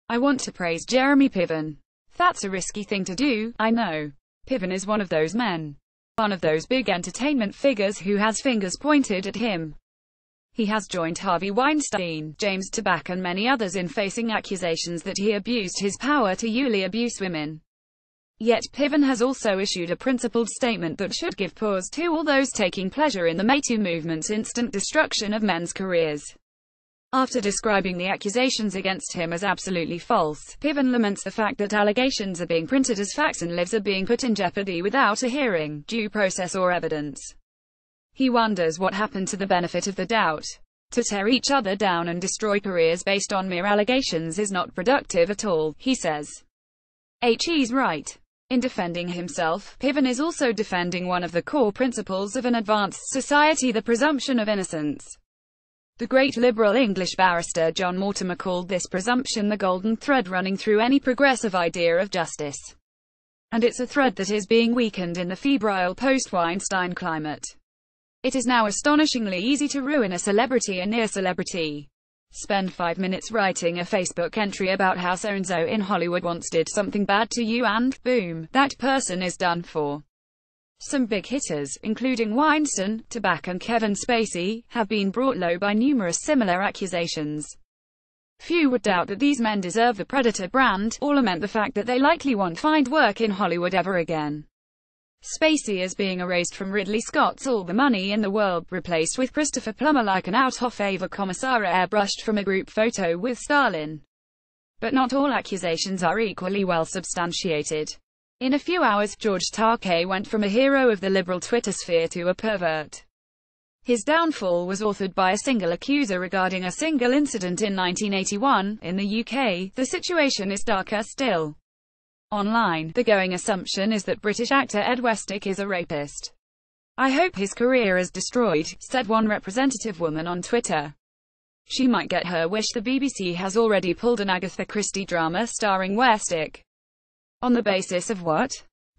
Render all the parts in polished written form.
I want to praise Jeremy Piven. That's a risky thing to do, I know. Piven is one of those men. One of those big entertainment figures who has fingers pointed at him. He has joined Harvey Weinstein, James Toback and many others in facing accusations that he abused his power to ually abuse women. Yet Piven has also issued a principled statement that should give pause to all those taking pleasure in the MeToo movement's instant destruction of men's careers. After describing the accusations against him as absolutely false, Piven laments the fact that allegations are being printed as facts and lives are being put in jeopardy without a hearing, due process or evidence. He wonders what happened to the benefit of the doubt. To tear each other down and destroy careers based on mere allegations is not productive at all, he says. He's right. In defending himself, Piven is also defending one of the core principles of an advanced society, the presumption of innocence. The great liberal English barrister John Mortimer called this presumption the golden thread running through any progressive idea of justice. And it's a thread that is being weakened in the febrile post-Weinstein climate. It is now astonishingly easy to ruin a celebrity, a near celebrity. Spend 5 minutes writing a Facebook entry about how so-and-so in Hollywood once did something bad to you and, boom, that person is done for. Some big hitters, including Weinstein, Toback and Kevin Spacey, have been brought low by numerous similar accusations. Few would doubt that these men deserve the Predator brand, or lament the fact that they likely won't find work in Hollywood ever again. Spacey is being erased from Ridley Scott's All the Money in the World, replaced with Christopher Plummer like an out-of-favor commissar airbrushed from a group photo with Stalin. But not all accusations are equally well substantiated. In a few hours, George Takei went from a hero of the liberal Twitter sphere to a pervert. His downfall was authored by a single accuser regarding a single incident in 1981. In the UK, the situation is darker still. Online, the going assumption is that British actor Ed Westick is a rapist. "I hope his career is destroyed," said one representative woman on Twitter. She might get her wish. The BBC has already pulled an Agatha Christie drama starring Westick. On the basis of what?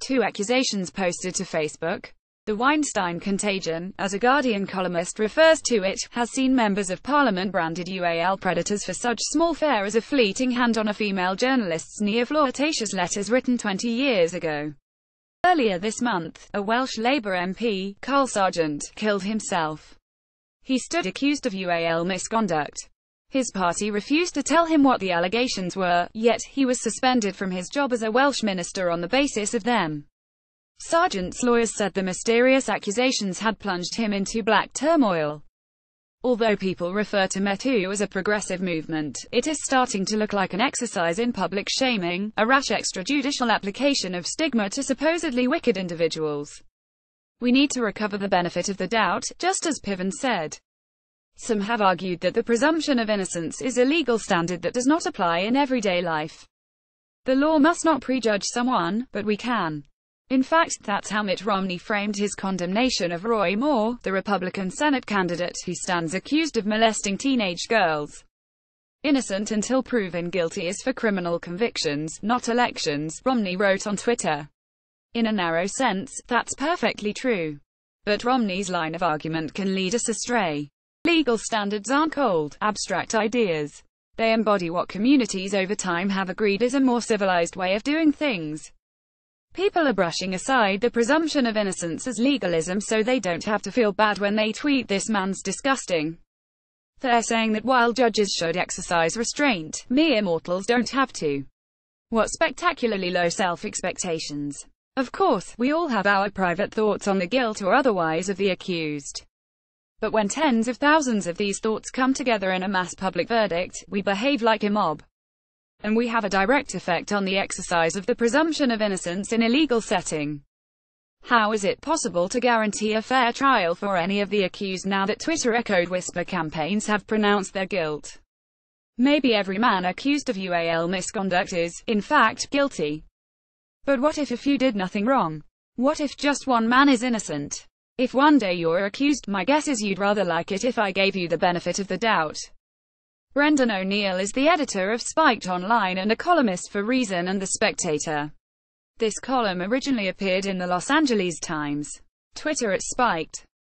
2 accusations posted to Facebook. The Weinstein contagion, as a Guardian columnist refers to it, has seen members of Parliament branded uall predators for such small fare as a fleeting hand on a female journalist's near-flirtatious letters written 20 years ago. Earlier this month, a Welsh Labour MP, Carl Sargent, killed himself. He stood accused of uall misconduct. His party refused to tell him what the allegations were, yet he was suspended from his job as a Welsh minister on the basis of them. Sargent's lawyers said the mysterious accusations had plunged him into black turmoil. Although people refer to MeToo as a progressive movement, it is starting to look like an exercise in public shaming, a rash extrajudicial application of stigma to supposedly wicked individuals. We need to recover the benefit of the doubt, just as Piven said. Some have argued that the presumption of innocence is a legal standard that does not apply in everyday life. The law must not prejudge someone, but we can. In fact, that's how Mitt Romney framed his condemnation of Roy Moore, the Republican Senate candidate who stands accused of molesting teenage girls. "Innocent until proven guilty is for criminal convictions, not elections," Romney wrote on Twitter. In a narrow sense, that's perfectly true. But Romney's line of argument can lead us astray. Legal standards aren't cold, abstract ideas. They embody what communities over time have agreed is a more civilized way of doing things. People are brushing aside the presumption of innocence as legalism so they don't have to feel bad when they tweet "this man's disgusting." They're saying that while judges should exercise restraint, mere mortals don't have to. What spectacularly low self-expectations. Of course, we all have our private thoughts on the guilt or otherwise of the accused. But when tens of thousands of these thoughts come together in a mass public verdict, we behave like a mob. And we have a direct effect on the exercise of the presumption of innocence in a legal setting. How is it possible to guarantee a fair trial for any of the accused now that Twitter-echoed whisper campaigns have pronounced their guilt? Maybe every man accused of uall misconduct is, in fact, guilty. But what if a few did nothing wrong? What if just one man is innocent? If one day you're accused, my guess is you'd rather like it if I gave you the benefit of the doubt. Brendan O'Neill is the editor of Spiked Online and a columnist for Reason and The Spectator. This column originally appeared in the Los Angeles Times. Twitter @Spiked.